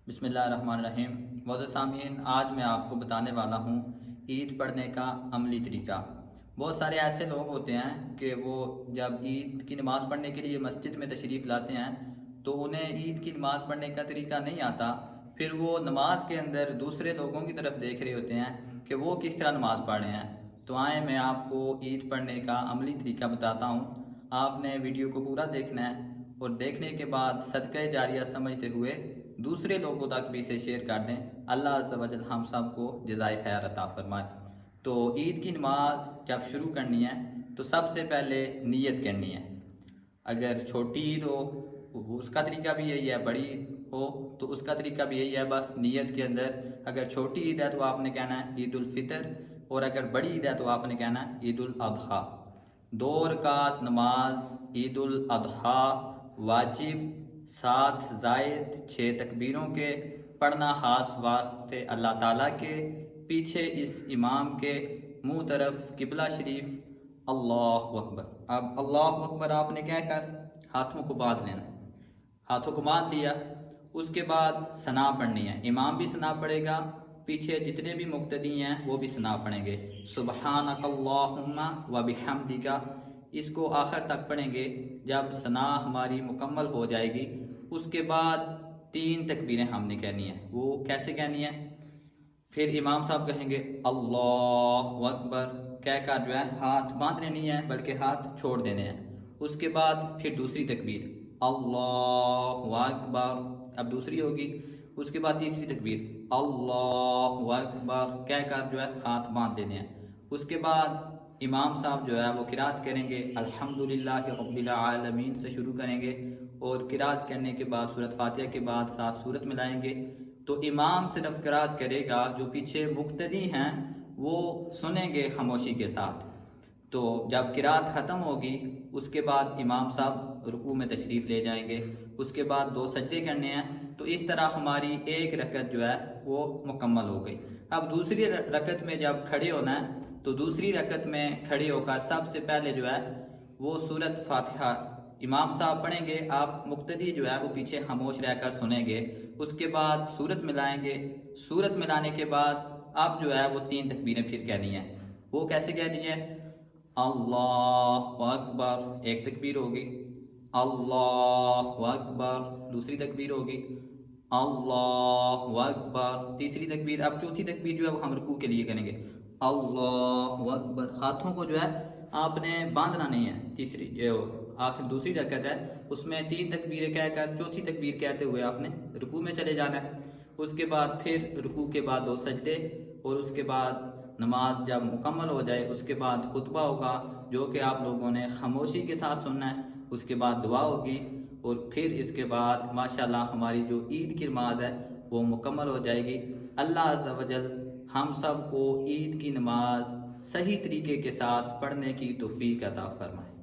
बिस्मिल्लाहिर्रहमानिर्रहीम। मोअज़्ज़ज़ सामीन, आज मैं आपको बताने वाला हूँ ईद पढ़ने का अमली तरीका। बहुत सारे ऐसे लोग होते हैं कि वो जब ईद की नमाज़ पढ़ने के लिए मस्जिद में तशरीफ़ लाते हैं तो उन्हें ईद की नमाज़ पढ़ने का तरीका नहीं आता। फिर वो नमाज के अंदर दूसरे लोगों की तरफ देख रहे होते हैं कि वो किस तरह नमाज़ पढ़ रहे हैं। तो आए मैं आपको ईद पढ़ने का अमली तरीका बताता हूँ। आपने वीडियो को पूरा देखना है और देखने के बाद सदका जारिया समझते हुए दूसरे लोगों तक भी इसे शेयर कर दें। अल्लाह अज़्ज़ व जल हम सब को जज़ाए खैर अता फरमाए। तो ईद की नमाज जब शुरू करनी है तो सबसे पहले नीयत करनी है। अगर छोटी ईद हो उसका तरीका भी यही है, बड़ी ईद हो तो उसका तरीका भी यही है। बस नीयत के अंदर अगर छोटी ईद है तो आपने कहना है ईद उल फितर, और अगर बड़ी ईद है तो आपने कहना है ईद उल अदहा। 2 रकात नमाज ईद उल अदहा वाजिब 7 ज़ायद 6 तकबीरों के पढ़ना खास वास्ते अल्लाह ताला के। पीछे इस इमाम के मुंह तरफ किबला शरीफ अल्लाहु अकबर। अब अल्लाहु अकबर आपने क्या कर हाथों को बांध लेना, हाथों को बांध लिया। उसके बाद सना पढ़नी है, इमाम भी सना पढ़ेगा, पीछे जितने भी मुक्तदी हैं वो भी सना पढ़ेंगे। सुबहानकल्लाहुम्मा व बिहम्दिका, इसको आखिर तक पढ़ेंगे। जब सना हमारी मुकम्मल हो जाएगी उसके बाद 3 तकबीरें हमने कहनी है। वो कैसे कहनी है? फिर इमाम साहब कहेंगे अल्लाहु अकबर, कहकर जो है हाथ बांधने नहीं है बल्कि हाथ छोड़ देने हैं। उसके बाद फिर दूसरी तकबीर अल्लाहु अकबर, अब दूसरी होगी। उसके बाद तीसरी तकबीर अल्लाहु अकबर, कहकर जो है हाथ बांध देने हैं। उसके बाद इमाम साहब जो है वो किरात करेंगे अल्हम्दुलिल्लाहि रब्बिल आलमीन से शुरू करेंगे, और किरात करने के बाद सूरत फातिहा के बाद 7 सूरत मिलाएंगे। तो इमाम सिर्फ किरात करेगा, जो पीछे मुक्तदी हैं वो सुनेंगे खामोशी के साथ। तो जब किरात ख़त्म होगी उसके बाद इमाम साहब रुकू में तशरीफ़ ले जाएंगे। उसके बाद 2 सजदे करने हैं। तो इस तरह हमारी एक रकत जो है वो मुकम्मल हो गई। अब दूसरी रकत में जब खड़े होना है तो दूसरी रकत में खड़े होकर सबसे पहले जो है वो सूरत फातिहा इमाम साहब पढ़ेंगे, आप मुक्तदी जो है वो पीछे खामोश रहकर सुनेंगे। उसके बाद सूरत मिलाएंगे। सूरत मिलाने के बाद अब जो है वो 3 तकबीरें फिर कहनी है। वो कैसे कहनी है? अल्लाहु अकबर एक तकबीर होगी, अल्लाहु अकबर दूसरी तकबीर होगी, अल्लाहु अकबर तीसरी तकबीर। अब चौथी तकबीर जो है वो हम रुकू के लिए करेंगे अल्लाहु अकबर। हाथों को जो है आपने बांधना नहीं है। तीसरी जो आखिर दूसरी रकत है उसमें 3 तकबीरें कहकर चौथी तकबीर कहते हुए आपने रुकू में चले जाना है। उसके बाद फिर रुकू के बाद 2 सजदे, और उसके बाद नमाज जब मुकम्मल हो जाए उसके बाद खुतबा होगा जो कि आप लोगों ने खामोशी के साथ सुनना है। उसके बाद दुआ होगी, और फिर इसके बाद माशाल्लाह हमारी जो ईद की नमाज है वो मुकम्मल हो जाएगी। अल्लाह अज़्ज़ व जल हम सब को ईद की नमाज सही तरीके के साथ पढ़ने की तौफीक अता फरमाए।